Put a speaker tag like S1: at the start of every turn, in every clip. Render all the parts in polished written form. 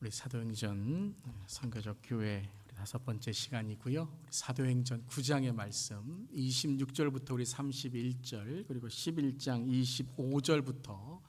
S1: 우리 사도행전 선교적 교회 우리 5번째 시간이고요. 우리 사도행전 9장의 말씀 26절부터 우리 31절 그리고 11장 25절부터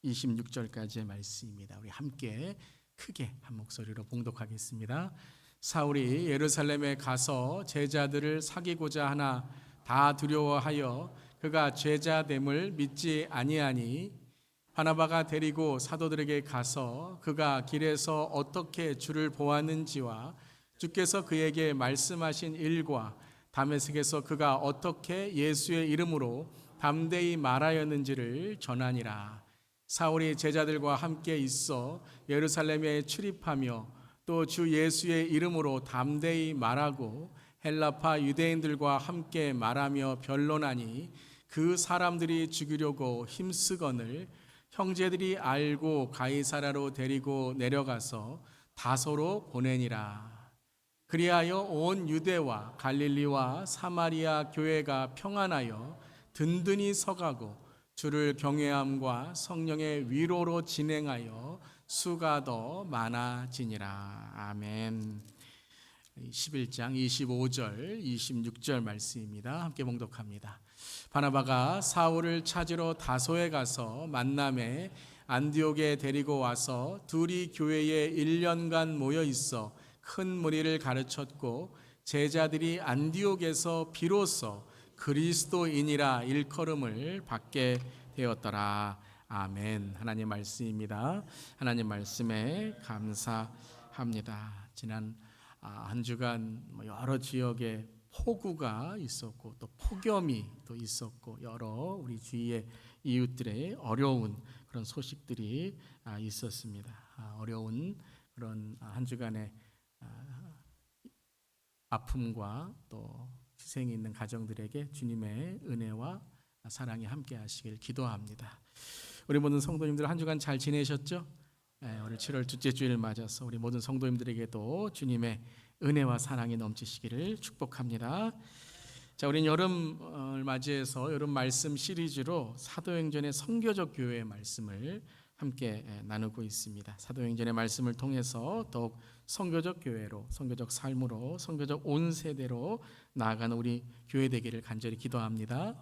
S1: 26절까지의 말씀입니다. 우리 함께 크게 한 목소리로 봉독하겠습니다. 사울이 예루살렘에 가서 제자들을 사귀고자 하나 다 두려워하여 그가 제자됨을 믿지 아니하니 바나바가 데리고 사도들에게 가서 그가 길에서 어떻게 주를 보았는지와 주께서 그에게 말씀하신 일과 다메섹에서 그가 어떻게 예수의 이름으로 담대히 말하였는지를 전하니라. 사울이 제자들과 함께 있어 예루살렘에 출입하며 또 주 예수의 이름으로 담대히 말하고 헬라파 유대인들과 함께 말하며 변론하니 그 사람들이 죽이려고 힘쓰거늘 형제들이 알고 가이사라로 데리고 내려가서 다소로 보내니라. 그리하여 온 유대와 갈릴리와 사마리아 교회가 평안하여 든든히 서가고 주를 경외함과 성령의 위로로 진행하여 수가 더 많아지니라. 아멘. 11장 25절 26절 말씀입니다. 함께 봉독합니다. 바나바가 사울을 찾으러 다소에 가서 만남에 안디옥에 데리고 와서 둘이 교회에 1년간 모여 있어 큰 무리를 가르쳤고 제자들이 안디옥에서 비로소 그리스도인이라 일컬음을 받게 되었더라. 아멘. 하나님 말씀입니다. 하나님 말씀에 감사합니다. 지난 한 주간 여러 지역에 폭우가 있었고 또 폭염이 또 있었고 여러 우리 주위의 이웃들의 어려운 그런 소식들이 있었습니다. 어려운 그런 한 주간의 아픔과 또 희생이 있는 가정들에게 주님의 은혜와 사랑이 함께 하시길 기도합니다. 우리 모든 성도님들 한 주간 잘 지내셨죠? 오늘 7월 둘째 주일을 맞아서 우리 모든 성도님들에게도 주님의 은혜와 사랑이 넘치시기를 축복합니다. 자, 우리는 여름을 맞이해서 여름 말씀 시리즈로 사도행전의 선교적 교회의 말씀을 함께 나누고 있습니다. 사도행전의 말씀을 통해서 더욱 선교적 교회로, 선교적 삶으로, 선교적 온 세대로 나아가는 우리 교회 되기를 간절히 기도합니다.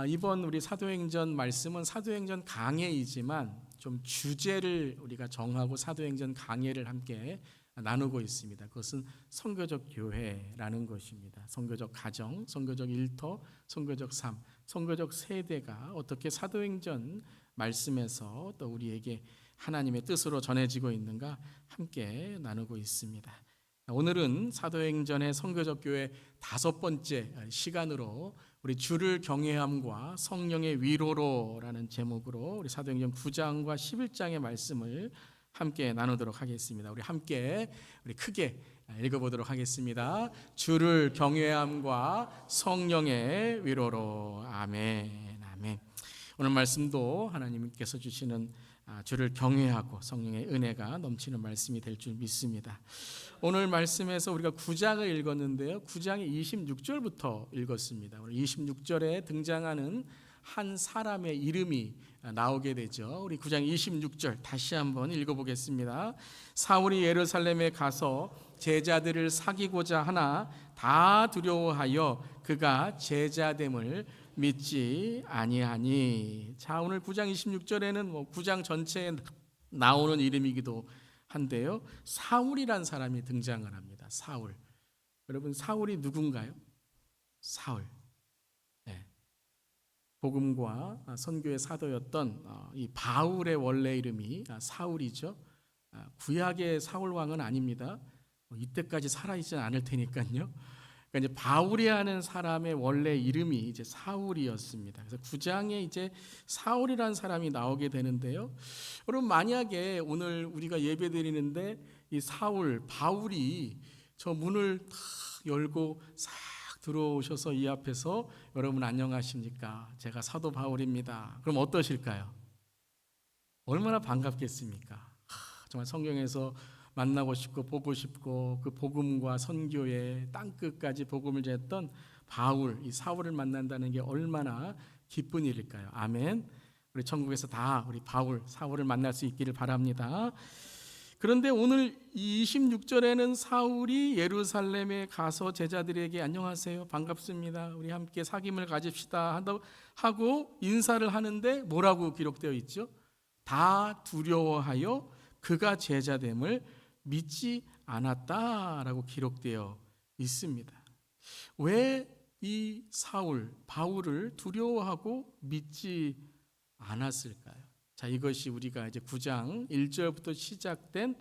S1: 이번 우리 사도행전 말씀은 사도행전 강해이지만 좀 주제를 우리가 정하고 사도행전 강해를 함께 나누고 있습니다. 그것은 선교적 교회라는 것입니다. 선교적 가정, 선교적 일터, 선교적 삶, 선교적 세대가 어떻게 사도행전 말씀에서 또 우리에게 하나님의 뜻으로 전해지고 있는가 함께 나누고 있습니다. 오늘은 사도행전의 선교적 교회 5번째 시간으로 우리 주를 경외함과 성령의 위로로라는 제목으로 우리 사도행전 9장과 11장의 말씀을 함께 나누도록 하겠습니다. 우리 함께 우리 크게 읽어보도록 하겠습니다. 주를 경외함과 성령의 위로로. 아멘. 아멘. 오늘 말씀도 하나님께서 주시는 주를 경외하고 성령의 은혜가 넘치는 말씀이 될 줄 믿습니다. 오늘 말씀에서 우리가 9장을 읽었는데요. 9장의 26절부터 읽었습니다. 오늘 26절에 등장하는 한 사람의 이름이 나오게 되죠. 우리 9장 26절 다시 한번 읽어보겠습니다. 사울이 예루살렘에 가서 제자들을 사귀고자 하나 다 두려워하여 그가 제자됨을 믿지 아니하니. 자, 오늘 9장 26절에는 9장 전체에 나오는 이름이기도 한데요. 사울이란 사람이 등장을 합니다. 사울. 여러분, 사울이 누군가요? 사울. 복음과 선교의 사도였던 이 바울의 원래 이름이 사울이죠. 구약의 사울 왕은 아닙니다. 이때까지 살아있지 않을 테니까요. 그러니까 이제 바울이라는 사람의 원래 이름이 이제 사울이었습니다. 그래서 9장에 이제 사울이라는 사람이 나오게 되는데요. 여러분, 만약에 오늘 우리가 예배드리는데 이 사울, 바울이 저 문을 탁 열고 싹 들어오셔서 이 앞에서 여러분 안녕하십니까? 제가 사도 바울입니다. 그럼 어떠실까요? 얼마나 반갑겠습니까? 정말 성경에서 만나고 싶고 보고 싶고 그 복음과 선교의 땅끝까지 복음을 전했던 바울, 이 사울을 만난다는 게 얼마나 기쁜 일일까요? 아멘. 우리 천국에서 다 우리 바울, 사울을 만날 수 있기를 바랍니다. 그런데 오늘 26절에는 사울이 예루살렘에 가서 제자들에게 안녕하세요, 반갑습니다, 우리 함께 사귐을 가집시다 하고 인사를 하는데 뭐라고 기록되어 있죠? 다 두려워하여 그가 제자됨을 믿지 않았다라고 기록되어 있습니다. 왜 이 바울을 두려워하고 믿지 않았을까요? 자, 이것이 우리가 이제 9장 1절부터 시작된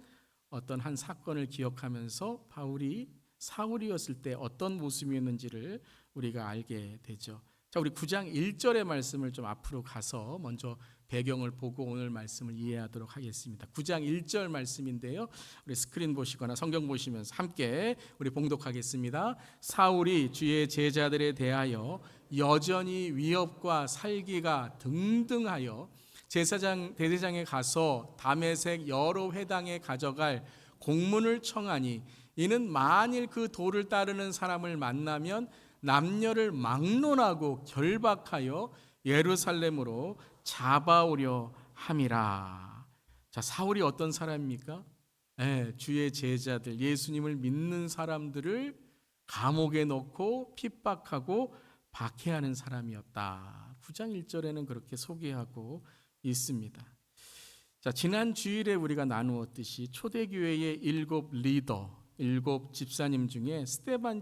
S1: 어떤 한 사건을 기억하면서 바울이 사울이었을 때 어떤 모습이었는지를 우리가 알게 되죠. 자, 우리 9장 1절의 말씀을 좀 앞으로 가서 먼저 배경을 보고 오늘 말씀을 이해하도록 하겠습니다. 9장 1절 말씀인데요, 우리 스크린 보시거나 성경 보시면서 함께 우리 봉독하겠습니다. 사울이 주의 제자들에 대하여 여전히 위협과 살기가 등등하여 대제장에 가서 다메섹 여러 회당에 가져갈 공문을 청하니, 이는 만일 그 도를 따르는 사람을 만나면 남녀를 막론하고 결박하여 예루살렘으로 잡아오려 함이라. 자, 사울이 어떤 사람입니까? 주의 제자들, 예수님을 믿는 사람들을 감옥에 넣고 핍박하고 박해하는 사람이었다. 9장 1절에는 그렇게 소개하고 있습니다. 자, 지난 주일에 우리가 나누었듯이 초대교회의 7 집사님 중에 스데반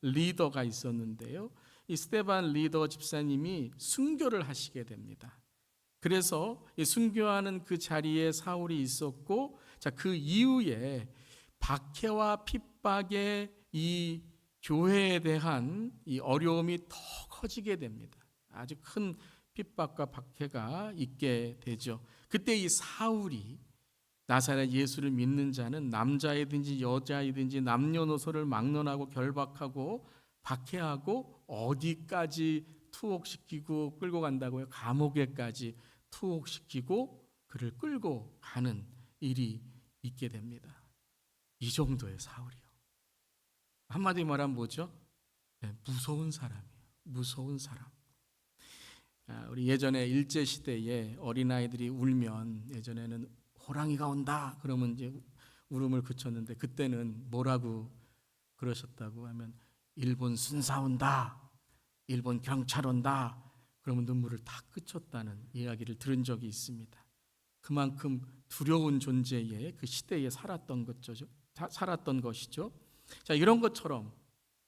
S1: 리더가 있었는데요, 이 스데반 리더 집사님이 순교를 하시게 됩니다. 그래서 순교하는 그 자리에 사울이 있었고, 자, 그 이후에 박해와 핍박의 이 교회에 대한 이 어려움이 더 커지게 됩니다. 아주 큰 핍박과 박해가 있게 되죠. 그때 이 사울이 나사렛 예수를 믿는 자는 남자이든지 여자이든지 남녀노소를 막론하고 결박하고 박해하고 어디까지 투옥시키고 끌고 간다고요? 감옥에까지 투옥시키고 그를 끌고 가는 일이 있게 됩니다. 이 정도의 사울이요. 한마디 말하면 뭐죠? 무서운 사람이에요. 무서운 사람. 우리 예전에 일제시대에 어린아이들이 울면 예전에는 호랑이가 온다 그러면 이제 울음을 그쳤는데, 그때는 뭐라고 그러셨다고 하면 일본 순사 온다, 일본 경찰 온다 그러면 눈물을 다 그쳤다는 이야기를 들은 적이 있습니다. 그만큼 두려운 존재의 그 시대에 살았던 것이죠. 자, 이런 것처럼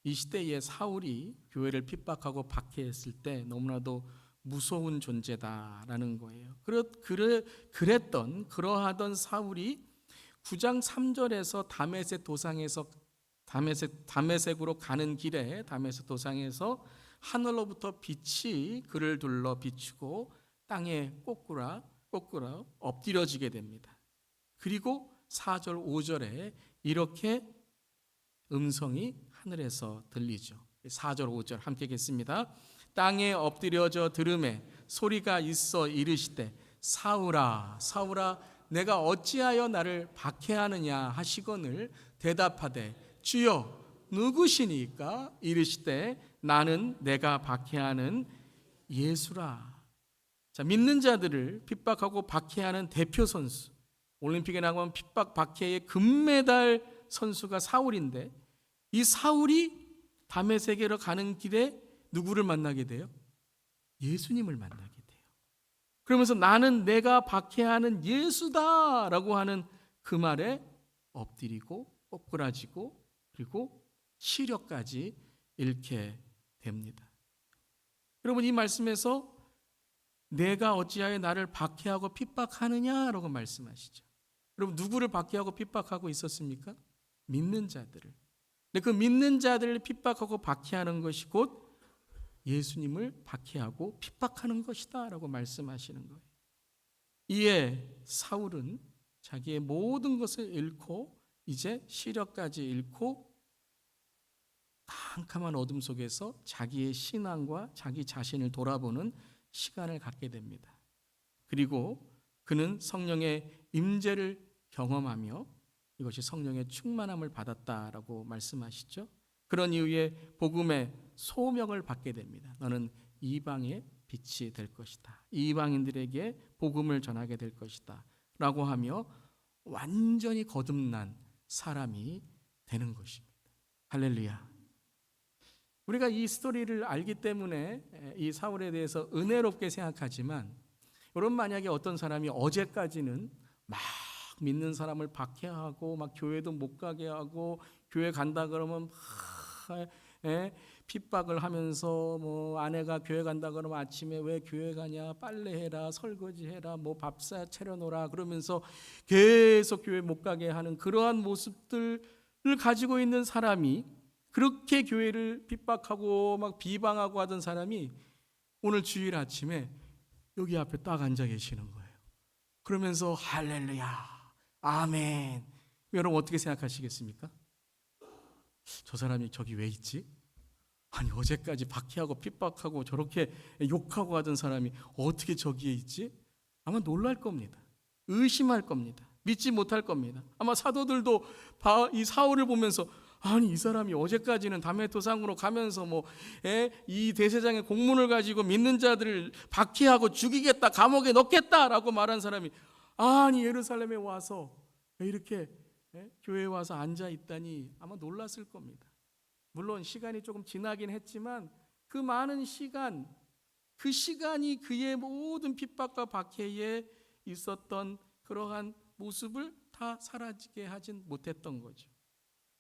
S1: 이 시대에 사울이 교회를 핍박하고 박해했을 때 너무나도 무서운 존재다라는 거예요. 그러하던 사울이 9장 3절에서 다메섹으로 가는 길에 다메섹 도상에서 하늘로부터 빛이 그를 둘러 비추고 땅에 꼬꾸라 엎드려지게 됩니다. 그리고 4절 5절에 이렇게 음성이 하늘에서 들리죠. 4절 5절 함께 읽겠습니다. 땅에 엎드려져 들음에 소리가 있어 이르시되 사울아 사울아 내가 어찌하여 나를 박해하느냐 하시거늘 대답하되 주여 누구시니까? 이르시되 나는 내가 박해하는 예수라. 자, 믿는 자들을 핍박하고 박해하는 대표 선수, 올림픽에 나가면 핍박 박해의 금메달 선수가 사울인데, 이 사울이 다메섹으로 가는 길에 누구를 만나게 돼요? 예수님을 만나게 돼요. 그러면서 나는 내가 박해하는 예수다라고 하는 그 말에 엎드리고 꼬꾸라지고 그리고 시력까지 잃게 됩니다. 여러분, 이 말씀에서 내가 어찌하여 나를 박해하고 핍박하느냐라고 말씀하시죠. 여러분, 누구를 박해하고 핍박하고 있었습니까? 믿는 자들을. 근데 그 믿는 자들을 핍박하고 박해하는 것이 곧 예수님을 박해하고 핍박하는 것이다 라고 말씀하시는 거예요. 이에 사울은 자기의 모든 것을 잃고 이제 시력까지 잃고 캄캄한 어둠 속에서 자기의 신앙과 자기 자신을 돌아보는 시간을 갖게 됩니다. 그리고 그는 성령의 임재를 경험하며 이것이 성령의 충만함을 받았다라고 말씀하시죠. 그런 이후에 복음의 소명을 받게 됩니다. 너는 이방의 빛이 될 것이다. 이방인들에게 복음을 전하게 될 것이다 라고 하며 완전히 거듭난 사람이 되는 것입니다. 할렐루야. 우리가 이 스토리를 알기 때문에 이 사울에 대해서 은혜롭게 생각하지만, 여러분 만약에 어떤 사람이 어제까지는 막 믿는 사람을 박해하고 막 교회도 못 가게 하고 교회 간다 그러면 막 핍박을 하면서, 뭐 아내가 교회 간다 그러면 아침에 왜 교회 가냐, 빨래해라, 설거지해라, 뭐 밥 차려놓으라 그러면서 계속 교회 못 가게 하는 그러한 모습들을 가지고 있는 사람이, 그렇게 교회를 핍박하고 막 비방하고 하던 사람이 오늘 주일 아침에 여기 앞에 딱 앉아 계시는 거예요. 그러면서 할렐루야, 아멘. 여러분 어떻게 생각하시겠습니까? 저 사람이 저기 왜 있지? 아니 어제까지 박해하고 핍박하고 저렇게 욕하고 하던 사람이 어떻게 저기에 있지? 아마 놀랄 겁니다. 의심할 겁니다. 믿지 못할 겁니다. 아마 사도들도 이 사울을 보면서, 아니 이 사람이 어제까지는 다메토상으로 가면서 이 대제사장의 공문을 가지고 믿는 자들을 박해하고 죽이겠다, 감옥에 넣겠다라고 말한 사람이, 아니 예루살렘에 와서 이렇게 교회에 와서 앉아 있다니 아마 놀랐을 겁니다. 물론 시간이 조금 지나긴 했지만 그 많은 시간, 그 시간이 그의 모든 핍박과 박해에 있었던 그러한 모습을 다 사라지게 하진 못했던 거죠.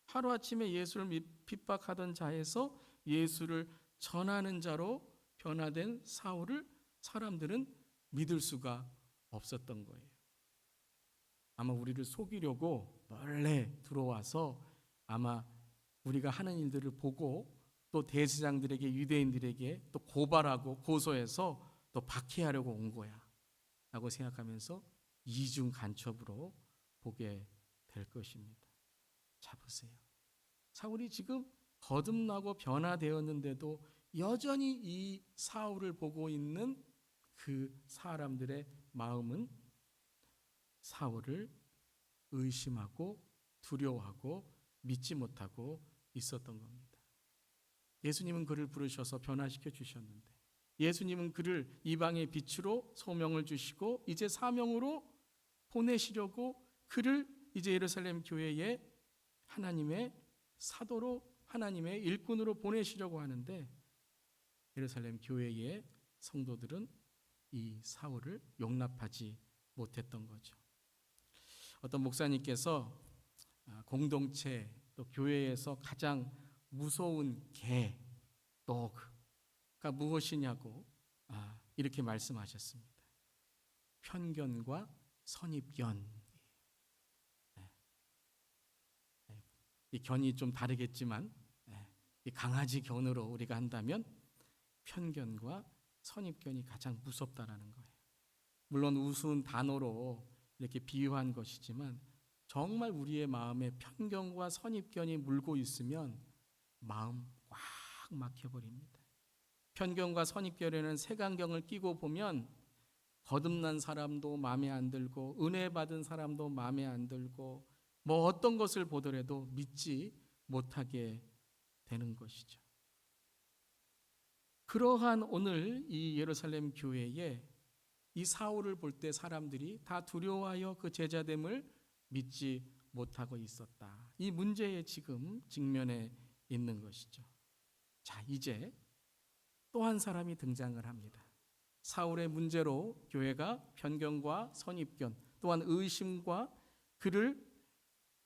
S1: 하루아침에 예수를 핍박하던 자에서 예수를 전하는 자로 변화된 사울을 사람들은 믿을 수가 없었던 거예요. 아마 우리를 속이려고 몰래 들어와서 아마 우리가 하는 일들을 보고 또 대제사장들에게, 유대인들에게 또 고발하고 고소해서 또 박해하려고 온 거야 라고 생각하면서 이중 간첩으로 보게 될 것입니다. 자 보세요. 사울이 지금 거듭나고 변화되었는데도 여전히 이 사울을 보고 있는 그 사람들의 마음은 사울을 의심하고 두려워하고 믿지 못하고 있었던 겁니다. 예수님은 그를 부르셔서 변화시켜 주셨는데, 예수님은 그를 이방의 빛으로 소명을 주시고 이제 사명으로 보내시려고 그를 이제 예루살렘 교회에 하나님의 사도로, 하나님의 일꾼으로 보내시려고 하는데, 예루살렘 교회의 성도들은 이 사울을 용납하지 못했던 거죠. 어떤 목사님께서 공동체 또 교회에서 가장 무서운 개, 도그가 무엇이냐고 이렇게 말씀하셨습니다. 편견과 선입견. 이 견이 좀 다르겠지만 이 강아지 견으로 우리가 한다면 편견과 선입견이 가장 무섭다라는 거예요. 물론 우스운 단어로 이렇게 비유한 것이지만 정말 우리의 마음에 편견과 선입견이 물고 있으면 마음 꽉 막혀버립니다. 편견과 선입견에는 색안경을 끼고 보면 거듭난 사람도 마음에 안 들고 은혜 받은 사람도 마음에 안 들고 뭐 어떤 것을 보더라도 믿지 못하게 되는 것이죠. 그러한 오늘 이 예루살렘 교회에 이 사울을 볼 때 사람들이 다 두려워하여 그 제자됨을 믿지 못하고 있었다. 이 문제에 지금 직면해 있는 것이죠. 자, 이제 또 한 사람이 등장을 합니다. 사울의 문제로 교회가 편견과 선입견 또한 의심과 그를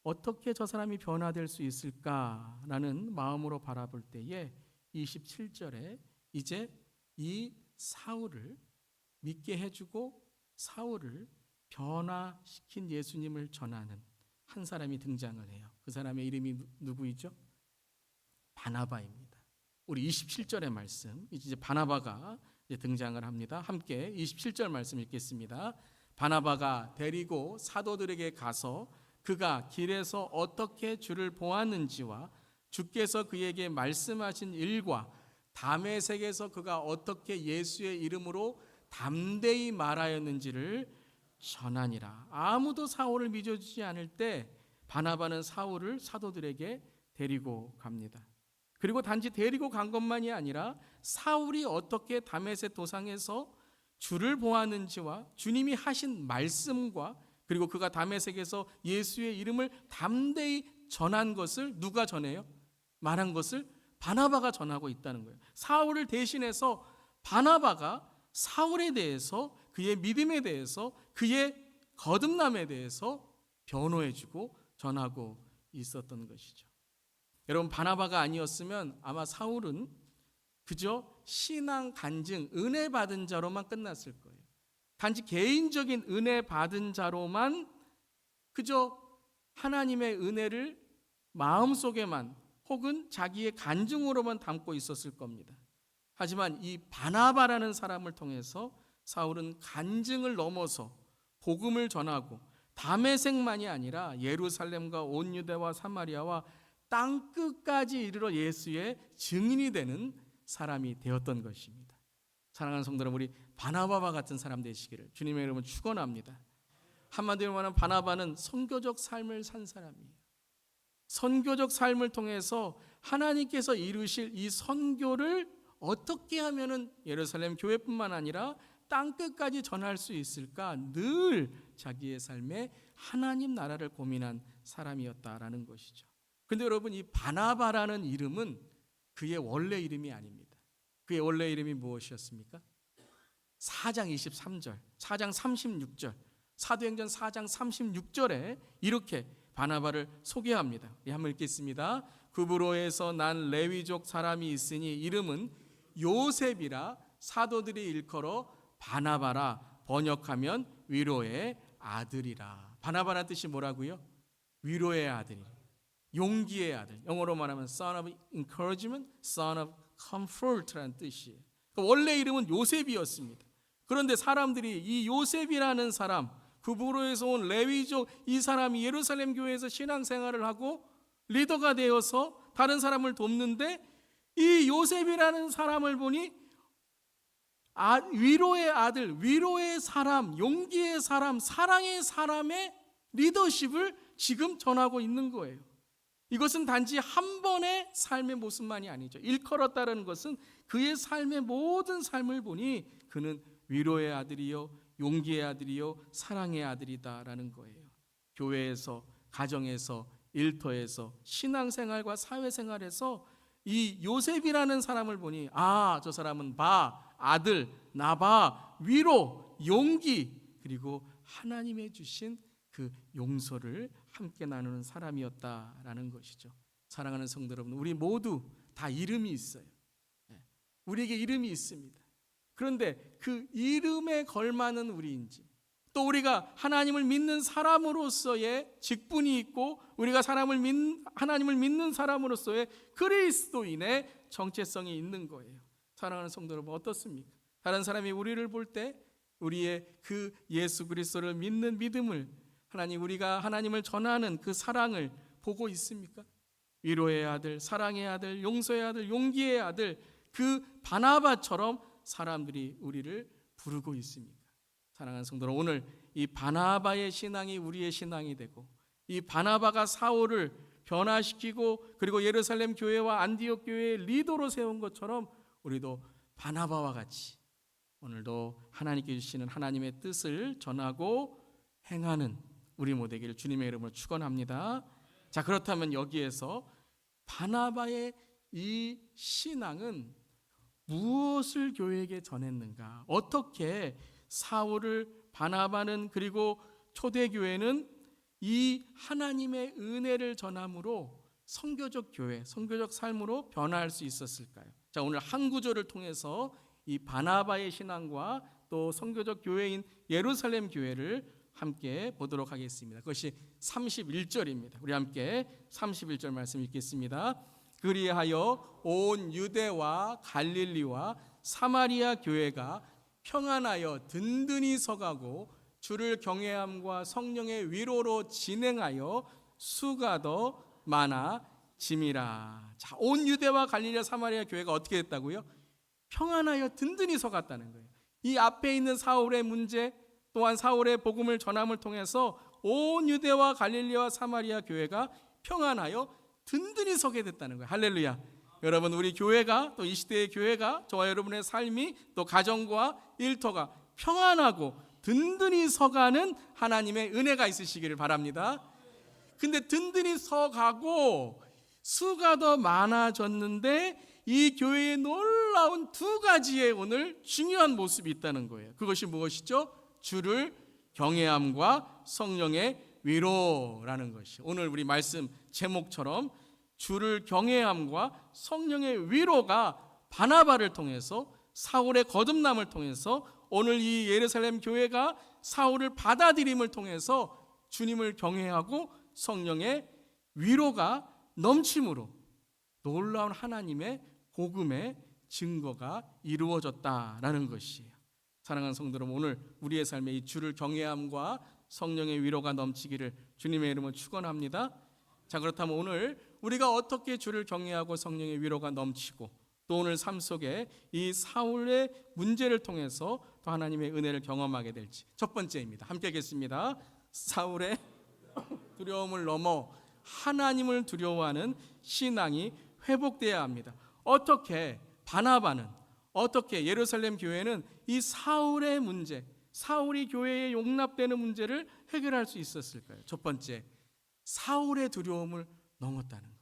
S1: 어떻게 저 사람이 변화될 수 있을까라는 마음으로 바라볼 때에 27절에 이제 이 사울을 믿게 해주고 사울을 변화시킨 예수님을 전하는 한 사람이 등장을 해요. 그 사람의 이름이 누구이죠? 바나바입니다. 우리 27절의 말씀, 이제 바나바가 이제 등장을 합니다. 함께 27절 말씀 읽겠습니다. 바나바가 데리고 사도들에게 가서 그가 길에서 어떻게 주를 보았는지와 주께서 그에게 말씀하신 일과 다메섹에서 그가 어떻게 예수의 이름으로 담대히 말하였는지를 전하니라. 아무도 사울을 믿어주지 않을 때 바나바는 사울을 사도들에게 데리고 갑니다. 그리고 단지 데리고 간 것만이 아니라 사울이 어떻게 다메섹 도상에서 주를 보았는지와 주님이 하신 말씀과 그리고 그가 다메섹에서 예수의 이름을 담대히 전한 것을 누가 전해요? 말한 것을 바나바가 전하고 있다는 거예요. 사울을 대신해서 바나바가 사울에 대해서, 그의 믿음에 대해서, 그의 거듭남에 대해서 변호해주고 전하고 있었던 것이죠. 여러분, 바나바가 아니었으면 아마 사울은 그저 신앙 간증, 은혜 받은 자로만 끝났을 거예요. 단지 개인적인 은혜 받은 자로만 그저 하나님의 은혜를 마음속에만 혹은 자기의 간증으로만 담고 있었을 겁니다. 하지만 이 바나바라는 사람을 통해서 사울은 간증을 넘어서 복음을 전하고 다메섹만이 아니라 예루살렘과 온 유대와 사마리아와 땅끝까지 이르러 예수의 증인이 되는 사람이 되었던 것입니다. 사랑하는 성도 여러분, 우리 바나바와 같은 사람 되시기를 주님의 이름으로 축원합니다. 한마디로 말하면 바나바는 선교적 삶을 산 사람이에요. 선교적 삶을 통해서 하나님께서 이루실 이 선교를 어떻게 하면은 예루살렘 교회뿐만 아니라 땅끝까지 전할 수 있을까, 늘 자기의 삶에 하나님 나라를 고민한 사람이었다라는 것이죠. 그런데 여러분, 이 바나바라는 이름은 그의 원래 이름이 아닙니다. 그의 원래 이름이 무엇이었습니까? 4장 23절, 4장 36절, 사도행전 4장 36절에 이렇게 바나바를 소개합니다. 한번 읽겠습니다. 구브로에서 난 레위족 사람이 있으니 이름은 요셉이라 사도들이 일컬어 바나바라, 번역하면 위로의 아들이라. 바나바라는 뜻이 뭐라고요? 위로의 아들, 용기의 아들. 영어로 말하면 son of encouragement, son of comfort라는 뜻이에요. 원래 이름은 요셉이었습니다. 그런데 사람들이 이 요셉이라는 사람, 구브로에서 온 레위족 이 사람이 예루살렘 교회에서 신앙생활을 하고 리더가 되어서 다른 사람을 돕는데, 이 요셉이라는 사람을 보니 위로의 아들, 위로의 사람, 용기의 사람, 사랑의 사람의 리더십을 지금 전하고 있는 거예요. 이것은 단지 한 번의 삶의 모습만이 아니죠. 일컬었다는 것은 그의 삶의 모든 삶을 보니 그는 위로의 아들이요, 용기의 아들이요, 사랑의 아들이다라는 거예요. 교회에서, 가정에서, 일터에서, 신앙생활과 사회생활에서 이 요셉이라는 사람을 보니, 아, 저 사람은 아들, 나바, 위로, 용기, 그리고 하나님의 주신 그 용서를 함께 나누는 사람이었다라는 것이죠. 사랑하는 성도 여러분, 우리 모두 다 이름이 있어요. 우리에게 이름이 있습니다. 그런데 그 이름에 걸맞는 우리인지, 또 우리가 하나님을 믿는 사람으로서의 직분이 있고, 우리가 하나님을 믿는 사람으로서의 그리스도인의 정체성이 있는 거예요. 사랑하는 성도 여러분, 어떻습니까? 다른 사람이 우리를 볼 때 우리의 그 예수 그리스도를 믿는 믿음을, 우리가 하나님을 전하는 그 사랑을 보고 있습니까? 위로의 아들, 사랑의 아들, 용서의 아들, 용기의 아들, 그 바나바처럼 사람들이 우리를 부르고 있습니까? 사랑하는 성도 여러분, 오늘 이 바나바의 신앙이 우리의 신앙이 되고, 이 바나바가 사울을 변화시키고 그리고 예루살렘 교회와 안디옥 교회의 리더로 세운 것처럼 우리도 바나바와 같이 오늘도 하나님께 주시는 하나님의 뜻을 전하고 행하는 우리 모두에게 주님의 이름으로 축원합니다. 자, 그렇다면 여기에서 바나바의 이 신앙은 무엇을 교회에게 전했는가? 어떻게 사울을, 바나바는, 그리고 초대교회는 이 하나님의 은혜를 전함으로 선교적 교회, 선교적 삶으로 변화할 수 있었을까요? 자, 오늘 한 구절을 통해서 이 바나바의 신앙과 또 선교적 교회인 예루살렘 교회를 함께 보도록 하겠습니다. 그것이 31절입니다. 우리 함께 31절 말씀 읽겠습니다. 그리하여 온 유대와 갈릴리와 사마리아 교회가 평안하여 든든히 서가고 주를 경외함과 성령의 위로로 진행하여 수가 더 많아짐이라. 자, 온 유대와 갈릴리와 사마리아 교회가 어떻게 됐다고요? 평안하여 든든히 서갔다는 거예요. 이 앞에 있는 사울의 문제, 또한 사울의 복음을 전함을 통해서 온 유대와 갈릴리와 사마리아 교회가 평안하여 든든히 서게 됐다는 거예요. 할렐루야. 여러분, 우리 교회가, 또 이 시대의 교회가, 저와 여러분의 삶이, 또 가정과 일터가 평안하고 든든히 서가는 하나님의 은혜가 있으시기를 바랍니다. 근데 든든히 서가고 수가 더 많아졌는데 이 교회에 놀라운 두 가지의 오늘 중요한 모습이 있다는 거예요. 그것이 무엇이죠? 주를 경외함과 성령의 위로라는 것이 오늘 우리 말씀 제목처럼 주를 경외함과 성령의 위로가 바나바를 통해서 사울의 거듭남을 통해서 오늘 이 예루살렘 교회가 사울을 받아들임을 통해서 주님을 경외하고 성령의 위로가 넘침으로 놀라운 하나님의 복음의 증거가 이루어졌다라는 것이에요. 사랑하는 성도 여러분, 오늘 우리의 삶에 이 주를 경외함과 성령의 위로가 넘치기를 주님의 이름으로 축원합니다. 자, 그렇다면 오늘 우리가 어떻게 주를 경외하고 성령의 위로가 넘치고 또 오늘 삶 속에 이 사울의 문제를 통해서 또 하나님의 은혜를 경험하게 될지. 첫 번째입니다. 함께 하겠습니다. 사울의 두려움을 넘어 하나님을 두려워하는 신앙이 회복되어야 합니다. 어떻게 바나바는, 어떻게 예루살렘 교회는 이 사울의 문제, 사울이 교회에 용납되는 문제를 해결할 수 있었을까요? 첫 번째, 사울의 두려움을 넘었다는 거예요.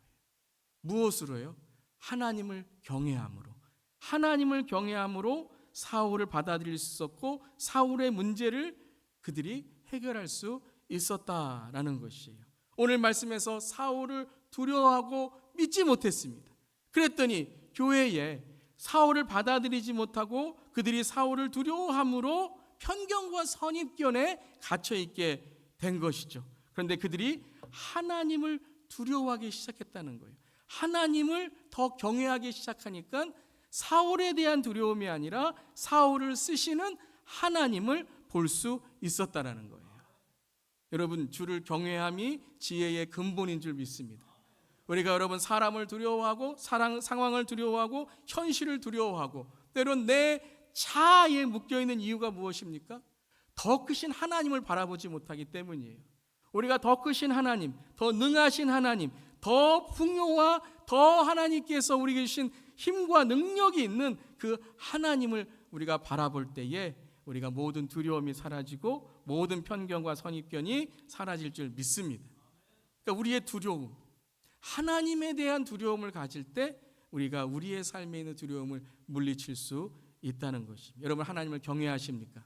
S1: 무엇으로요? 하나님을 경외함으로. 하나님을 경외함으로 사울을 받아들일 수 있었고 사울의 문제를 그들이 해결할 수 있었다라는 것이에요. 오늘 말씀에서 사울을 두려워하고 믿지 못했습니다. 그랬더니 교회에 사울을 받아들이지 못하고 그들이 사울을 두려워함으로 편견과 선입견에 갇혀있게 된 것이죠. 그런데 그들이 하나님을 두려워하기 시작했다는 거예요. 하나님을 더 경외하기 시작하니까 사울에 대한 두려움이 아니라 사울을 쓰시는 하나님을 볼 수 있었다라는 거예요. 여러분, 주를 경외함이 지혜의 근본인 줄 믿습니다. 우리가 여러분 사람을 두려워하고 상황을 두려워하고 현실을 두려워하고 때론 내 자아에 묶여있는 이유가 무엇입니까? 더 크신 하나님을 바라보지 못하기 때문이에요. 우리가 더 크신 하나님, 더 능하신 하나님, 더 풍요와 더 하나님께서 우리에게 주신 힘과 능력이 있는 그 하나님을 우리가 바라볼 때에 우리가 모든 두려움이 사라지고 모든 편견과 선입견이 사라질 줄 믿습니다. 그러니까 우리의 두려움, 하나님에 대한 두려움을 가질 때 우리가 우리의 삶에 있는 두려움을 물리칠 수 있다는 것입니다. 여러분, 하나님을 경외하십니까?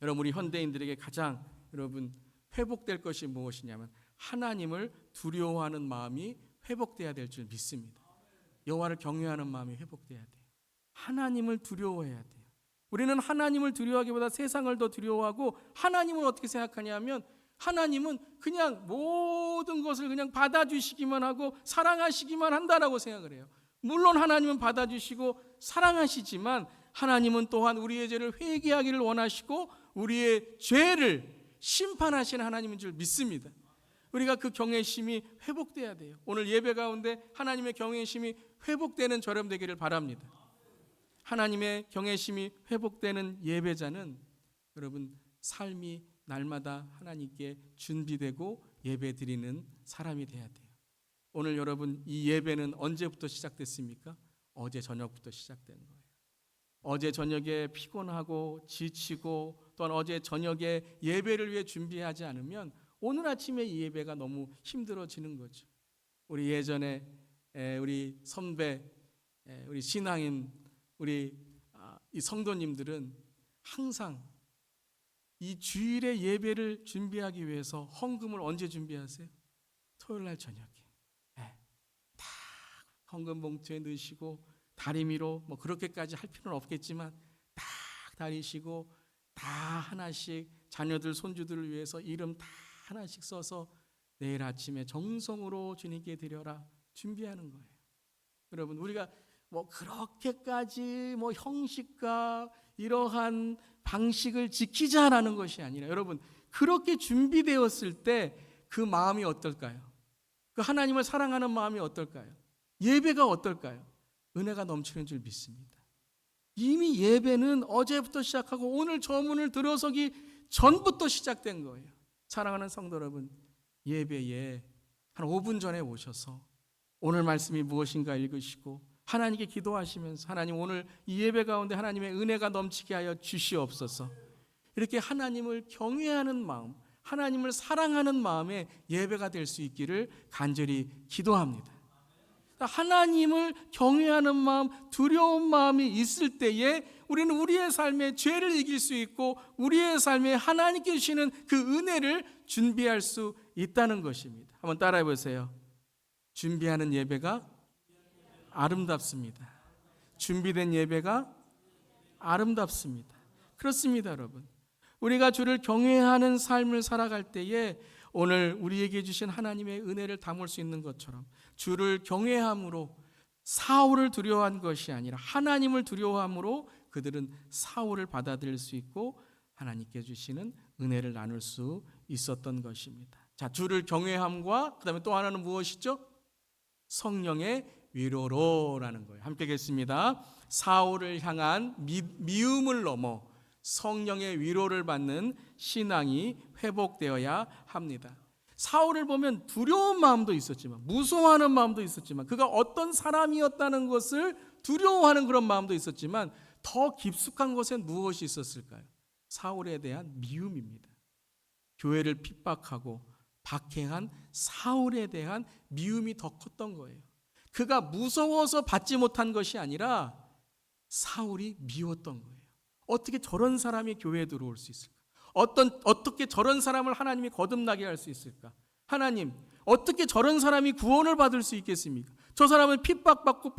S1: 여러분, 우리 현대인들에게 가장 여러분 회복될 것이 무엇이냐면 하나님을 두려워하는 마음이 회복돼야 될 줄 믿습니다. 여호와를 경외하는 마음이 회복돼야 돼요. 하나님을 두려워해야 돼요. 우리는 하나님을 두려워하기보다 세상을 더 두려워하고 하나님을 어떻게 생각하냐면 하나님은 그냥 모든 것을 그냥 받아주시기만 하고 사랑하시기만 한다라고 생각을 해요. 물론 하나님은 받아주시고 사랑하시지만 하나님은 또한 우리의 죄를 회개하기를 원하시고 우리의 죄를 심판하시는 하나님인 줄 믿습니다. 우리가 그 경외심이 회복돼야 돼요. 오늘 예배 가운데 하나님의 경외심이 회복되는 저렴 되기를 바랍니다. 하나님의 경외심이 회복되는 예배자는 여러분 삶이 날마다 하나님께 준비되고 예배 드리는 사람이 돼야 돼요. 오늘 여러분 이 예배는 언제부터 시작됐습니까? 어제 저녁부터 시작된 거예요. 어제 저녁에 피곤하고 지치고 또한 어제 저녁에 예배를 위해 준비하지 않으면 오늘 아침에 이 예배가 너무 힘들어지는 거죠. 우리 예전에 우리 선배, 우리 신앙인, 우리 이 성도님들은 항상 이 주일의 예배를 준비하기 위해서 헌금을 언제 준비하세요? 토요일 날 저녁에. 다 헌금 봉투에 넣으시고 다리미로 뭐 그렇게까지 할 필요는 없겠지만 딱 다리시고 다 하나씩 자녀들 손주들을 위해서 이름 다 하나씩 써서 내일 아침에 정성으로 주님께 드려라 준비하는 거예요. 여러분 우리가 뭐 그렇게까지 뭐 형식과 이러한 방식을 지키자라는 것이 아니라 여러분 그렇게 준비되었을 때 그 마음이 어떨까요? 그 하나님을 사랑하는 마음이 어떨까요? 예배가 어떨까요? 은혜가 넘치는 줄 믿습니다. 이미 예배는 어제부터 시작하고 오늘 저 문을 들어서기 전부터 시작된 거예요. 사랑하는 성도 여러분, 예배에 한 5분 전에 오셔서 오늘 말씀이 무엇인가 읽으시고 하나님께 기도하시면서 하나님 오늘 이 예배 가운데 하나님의 은혜가 넘치게 하여 주시옵소서. 이렇게 하나님을 경외하는 마음, 하나님을 사랑하는 마음의 예배가 될 수 있기를 간절히 기도합니다. 하나님을 경외하는 마음, 두려운 마음이 있을 때에 우리는 우리의 삶에 죄를 이길 수 있고 우리의 삶에 하나님께 주시는 그 은혜를 준비할 수 있다는 것입니다. 한번 따라해 보세요. 준비하는 예배가 아름답습니다. 준비된 예배가 아름답습니다. 그렇습니다, 여러분. 우리가 주를 경외하는 삶을 살아갈 때에 오늘 우리에게 주신 하나님의 은혜를 담을 수 있는 것처럼 주를 경외함으로 사울을 두려워한 것이 아니라 하나님을 두려워함으로 그들은 사울을 받아들일 수 있고 하나님께 주시는 은혜를 나눌 수 있었던 것입니다. 자, 주를 경외함과 그다음에 또 하나는 무엇이죠? 성령의 위로로라는 거예요. 함께 읽겠습니다. 사울을 향한 미움을 넘어 성령의 위로를 받는 신앙이 회복되어야 합니다. 사울을 보면 두려운 마음도 있었지만 무서워하는 마음도 있었지만 그가 어떤 사람이었다는 것을 두려워하는 그런 마음도 있었지만 더 깊숙한 것엔 무엇이 있었을까요? 사울에 대한 미움입니다. 교회를 핍박하고 박해한 사울에 대한 미움이 더 컸던 거예요. 그가 무서워서 받지 못한 것이 아니라 사울이 미웠던 거예요. 어떻게 저런 사람이 교회에 들어올 수 있을까? 어떻게 저런 사람을 하나님이 거듭나게 할 수 있을까? 하나님, 어떻게 저런 사람이 구원을 받을 수 있겠습니까? 저 사람은 핍박하고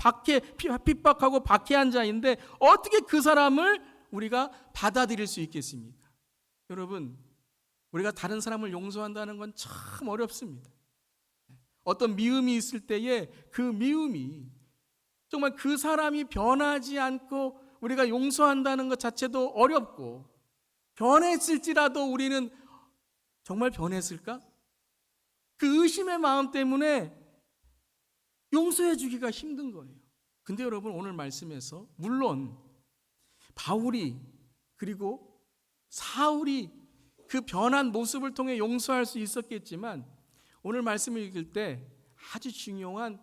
S1: 박해한 자인데 어떻게 그 사람을 우리가 받아들일 수 있겠습니까? 여러분, 우리가 다른 사람을 용서한다는 건 참 어렵습니다. 어떤 미움이 있을 때에 그 미움이 정말 그 사람이 변하지 않고 우리가 용서한다는 것 자체도 어렵고 변했을지라도 우리는 정말 변했을까? 그 의심의 마음 때문에 용서해 주기가 힘든 거예요. 근데 여러분 오늘 말씀에서 물론 바울이 그리고 사울이 그 변한 모습을 통해 용서할 수 있었겠지만 오늘 말씀을 읽을 때 아주 중요한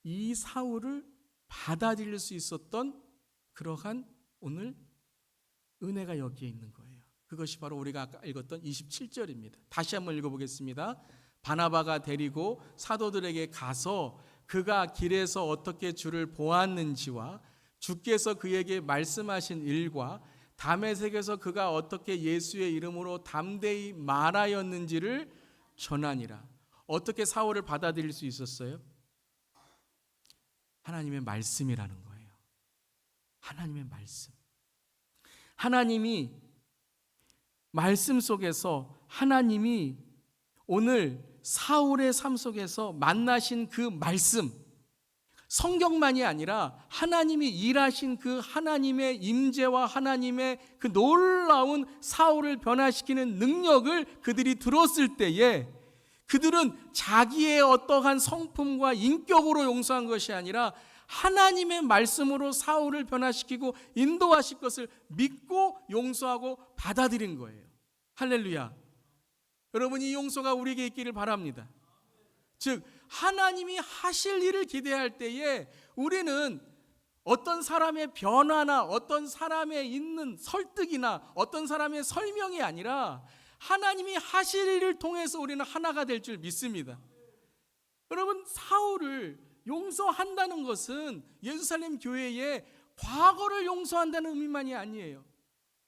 S1: 이 사울을 받아들일 수 있었던 그러한 오늘 은혜가 여기에 있는 거예요. 그것이 바로 우리가 아까 읽었던 27절입니다. 다시 한번 읽어보겠습니다. 바나바가 데리고 사도들에게 가서 그가 길에서 어떻게 주를 보았는지와 주께서 그에게 말씀하신 일과 다메섹에서 그가 어떻게 예수의 이름으로 담대히 말하였는지를 전하니라. 어떻게 사울을 받아들일 수 있었어요? 하나님의 말씀이라는 거예요. 하나님의 말씀. 하나님이 말씀 속에서 하나님이 오늘 사울의 삶 속에서 만나신 그 말씀, 성경만이 아니라 하나님이 일하신 그 하나님의 임재와 하나님의 그 놀라운 사울을 변화시키는 능력을 그들이 들었을 때에 그들은 자기의 어떠한 성품과 인격으로 용서한 것이 아니라 하나님의 말씀으로 사울을 변화시키고 인도하실 것을 믿고 용서하고 받아들인 거예요. 할렐루야. 여러분, 이 용서가 우리에게 있기를 바랍니다. 즉 하나님이 하실 일을 기대할 때에 우리는 어떤 사람의 변화나 어떤 사람의 있는 설득이나 어떤 사람의 설명이 아니라 하나님이 하실 일을 통해서 우리는 하나가 될 줄 믿습니다. 여러분, 사울을 용서한다는 것은 예루살렘 교회의 과거를 용서한다는 의미만이 아니에요.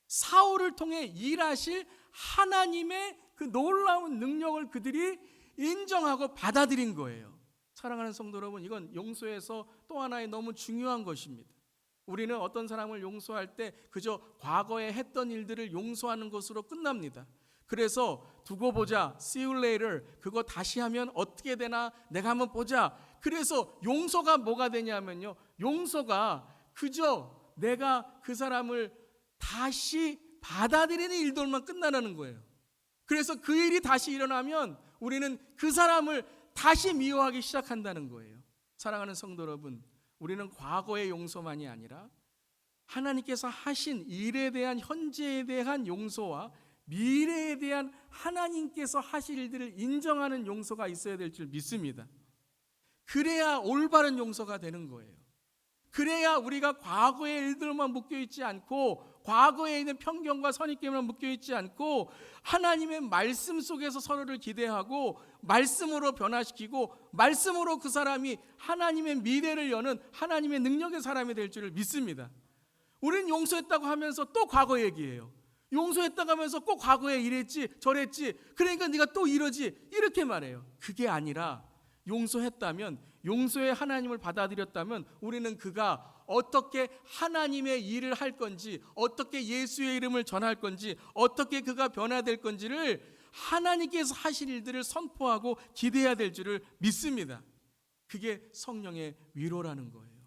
S1: 사울을 통해 일하실 하나님의 그 놀라운 능력을 그들이 인정하고 받아들인 거예요. 사랑하는 성도 여러분, 이건 용서에서 또 하나의 너무 중요한 것입니다. 우리는 어떤 사람을 용서할 때 그저 과거에 했던 일들을 용서하는 것으로 끝납니다. 그래서 두고 보자, see you later, 그거 다시 하면 어떻게 되나 내가 한번 보자. 그래서 용서가 뭐가 되냐면요, 용서가 그저 내가 그 사람을 다시 받아들이는 일들만 끝나는 거예요. 그래서 그 일이 다시 일어나면 우리는 그 사람을 다시 미워하기 시작한다는 거예요. 사랑하는 성도 여러분, 우리는 과거의 용서만이 아니라 하나님께서 하신 일에 대한 현재에 대한 용서와 미래에 대한 하나님께서 하실 일들을 인정하는 용서가 있어야 될 줄 믿습니다. 그래야 올바른 용서가 되는 거예요. 그래야 우리가 과거의 일들만 묶여있지 않고 과거에 있는 편견과 선입견만 묶여있지 않고 하나님의 말씀 속에서 서로를 기대하고 말씀으로 변화시키고 말씀으로 그 사람이 하나님의 미래를 여는 하나님의 능력의 사람이 될 줄을 믿습니다. 우리는 용서했다고 하면서 또 과거 얘기해요. 용서했다고 하면서 꼭 과거에 이랬지 저랬지 그러니까 네가 또 이러지 이렇게 말해요. 그게 아니라 용서했다면, 용서의 하나님을 받아들였다면 우리는 그가 어떻게 하나님의 일을 할 건지, 어떻게 예수의 이름을 전할 건지, 어떻게 그가 변화될 건지를 하나님께서 하실 일들을 선포하고 기대해야 될 줄을 믿습니다. 그게 성령의 위로라는 거예요.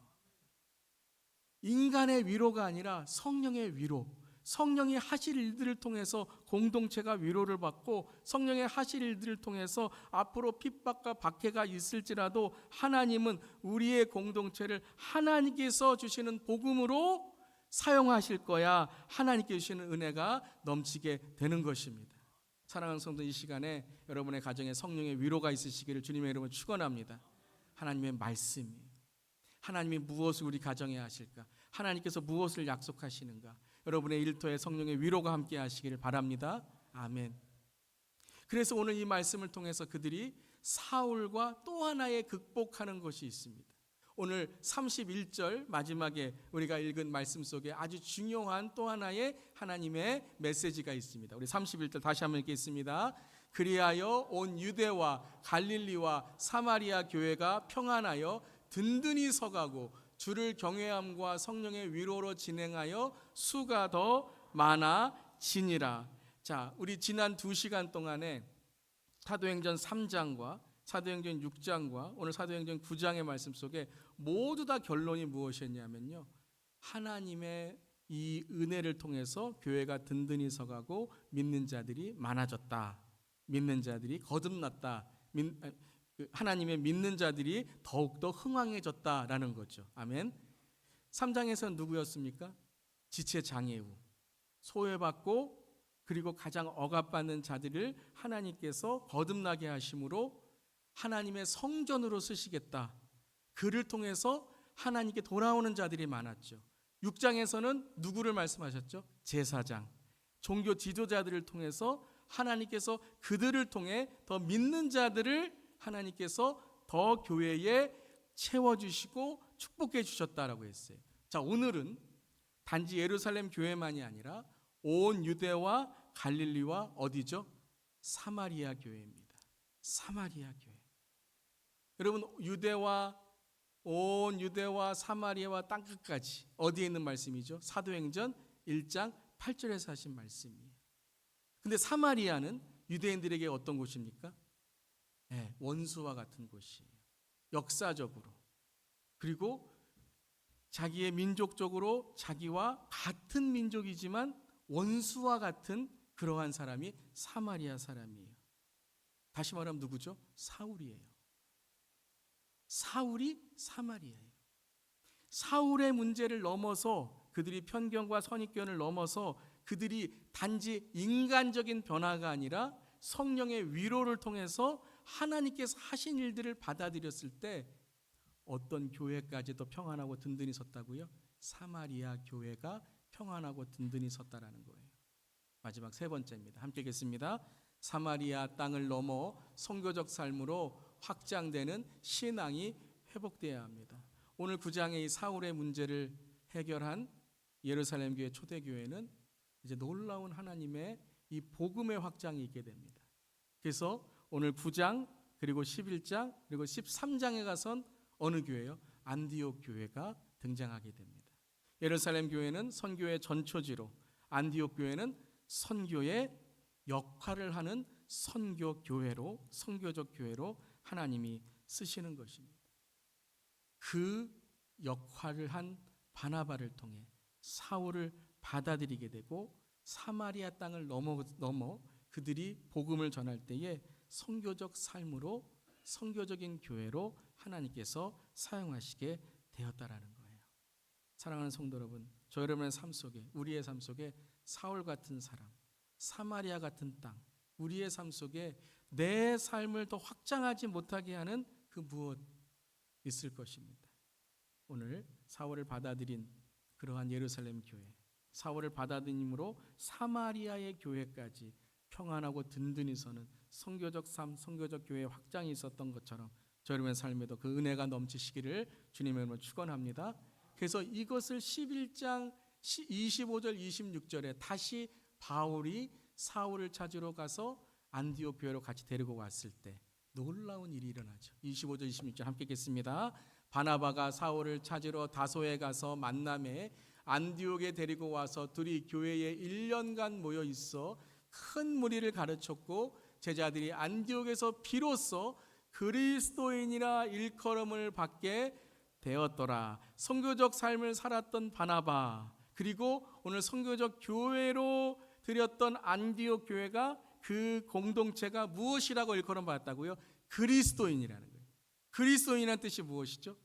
S1: 인간의 위로가 아니라 성령의 위로, 성령이 하실 일들을 통해서 공동체가 위로를 받고 성령의 하실 일들을 통해서 앞으로 핍박과 박해가 있을지라도 하나님은 우리의 공동체를 하나님께서 주시는 복음으로 사용하실 거야. 하나님께 주시는 은혜가 넘치게 되는 것입니다. 사랑하는 성도, 이 시간에 여러분의 가정에 성령의 위로가 있으시기를 주님의 이름으로 축원합니다. 하나님의 말씀이, 하나님이 무엇을 우리 가정에 하실까, 하나님께서 무엇을 약속하시는가, 여러분의 일터에 성령의 위로가 함께 하시기를 바랍니다. 아멘. 그래서 오늘 이 말씀을 통해서 그들이 사울과 또 하나의 극복하는 것이 있습니다. 오늘 31절 마지막에 우리가 읽은 말씀 속에 아주 중요한 또 하나의 하나님의 메시지가 있습니다. 우리 31절 다시 한번 읽겠습니다. 그리하여 온 유대와 갈릴리와 사마리아 교회가 평안하여 든든히 서가고 주를 경외함과 성령의 위로로 진행하여 수가 더 많아지니라. 자, 우리 지난 2시간 동안에 사도행전 3장과 사도행전 6장과 오늘 사도행전 9장의 말씀 속에 모두 다 결론이 무엇이었냐면요, 하나님의 이 은혜를 통해서 교회가 든든히 서가고 믿는 자들이 많아졌다, 믿는 자들이 거듭났다, 하나님의 믿는 자들이 더욱더 흥왕해졌다라는 거죠. 아멘. 3장에서는 누구였습니까? 지체 장애우, 소외받고 그리고 가장 억압받는 자들을 하나님께서 거듭나게 하심으로 하나님의 성전으로 쓰시겠다, 그를 통해서 하나님께 돌아오는 자들이 많았죠. 6장에서는 누구를 말씀하셨죠? 제사장, 종교 지도자들을 통해서 하나님께서 그들을 통해 더 믿는 자들을 하나님께서 더 교회에 채워주시고 축복해 주셨다라고 했어요. 자, 오늘은 단지 예루살렘 교회만이 아니라 온 유대와 갈릴리와 어디죠? 사마리아 교회입니다. 사마리아 교회. 여러분, 온 유대와 사마리아와 땅끝까지 어디에 있는 말씀이죠? 사도행전 1장 8절에서 하신 말씀이에요. 근데 사마리아는 유대인들에게 어떤 곳입니까? 네, 원수와 같은 곳이에요. 역사적으로. 그리고 자기의 민족적으로 자기와 같은 민족이지만 원수와 같은 그러한 사람이 사마리아 사람이에요. 다시 말하면 누구죠? 사울이에요. 사울이 사마리아예요. 사울의 문제를 넘어서, 그들이 편견과 선입견을 넘어서 그들이 단지 인간적인 변화가 아니라 성령의 위로를 통해서 하나님께서 하신 일들을 받아들였을 때 어떤 교회까지도 평안하고 든든히 섰다고요? 사마리아 교회가 평안하고 든든히 섰다라는 거예요. 마지막 세 번째입니다. 함께 읽겠습니다. 사마리아 땅을 넘어 선교적 삶으로 확장되는 신앙이 회복되어야 합니다. 오늘 9장의 이 사울의 문제를 해결한 예루살렘 교회 초대교회는 이제 놀라운 하나님의 이 복음의 확장이 있게 됩니다. 그래서 오늘 9장 그리고 11장 그리고 13장에 가선 어느 교회요? 안디옥 교회가 등장하게 됩니다. 예루살렘 교회는 선교의 전초지로, 안디옥 교회는 선교의 역할을 하는 선교 교회로, 선교적 교회로 하나님이 쓰시는 것입니다. 그 역할을 한 바나바를 통해 사울을 받아들이게 되고 사마리아 땅을 넘어 그들이 복음을 전할 때에 선교적 삶으로, 선교적인 교회로 하나님께서 사용하시게 되었다라는 거예요. 사랑하는 성도 여러분, 저 여러분의 삶 속에, 우리의 삶 속에 사울 같은 사람, 사마리아 같은 땅, 우리의 삶 속에 내 삶을 더 확장하지 못하게 하는 그 무엇 있을 것입니다. 오늘 사울을 받아들인 그러한 예루살렘 교회, 사울을 받아들임으로 사마리아의 교회까지 평안하고 든든히 서는 선교적 삶, 선교적 교회의 확장이 있었던 것처럼 여러분의 삶에도 그 은혜가 넘치시기를 주님의 이름으로 축원합니다. 그래서 이것을 11장 25절 26절에 다시 바울이 사울을 찾으러 가서 안디옥 교회로 같이 데리고 왔을 때 놀라운 일이 일어나죠. 25절 26절 함께 읽겠습니다. 바나바가 사울을 찾으러 다소에 가서 만남에 안디옥에 데리고 와서 둘이 교회에 1년간 모여 있어 큰 무리를 가르쳤고 제자들이 안디옥에서 비로소 그리스도인이라 일컬음을 받게 되었더라. 선교적 삶을 살았던 바나바, 그리고 오늘 선교적 교회로 드렸던 안디옥 교회가 그 공동체가 무엇이라고 일컬음 받았다고요? 그리스도인이라는 거예요. 그리스도인이라는 뜻이 무엇이죠?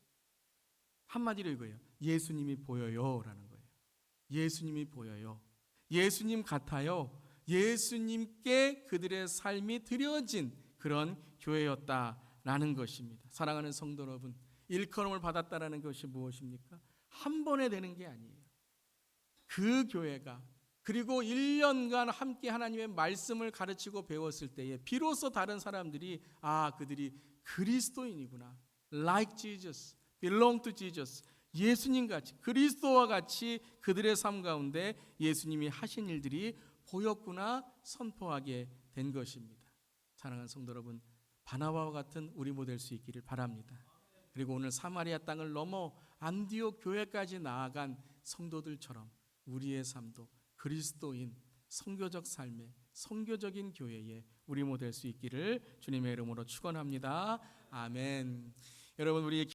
S1: 한마디로 이거예요. 예수님이 보여요라는 거예요. 예수님이 보여요. 예수님 같아요. 예수님께 그들의 삶이 드려진 그런 교회였다라는 것입니다. 사랑하는 성도 여러분, 일컬음을 받았다라는 것이 무엇입니까? 한 번에 되는 게 아니에요. 그 교회가 그리고 1년간 함께 하나님의 말씀을 가르치고 배웠을 때에 비로소 다른 사람들이 그들이 그리스도인이구나, like Jesus, belong to Jesus, 예수님 같이 그리스도와 같이 그들의 삶 가운데 예수님이 하신 일들이 보였구나 선포하게 된 것입니다. 사랑하는 성도 여러분, 바나바와 같은 우리 모델 수 있기를 바랍니다. 그리고 오늘 사마리아 땅을 넘어 안디옥 교회까지 나아간 성도들처럼 우리의 삶도 그리스도인 선교적 삶의 선교적인 교회에 우리 모델 수 있기를 주님의 이름으로 축원합니다. 아멘. 여러분, 우리의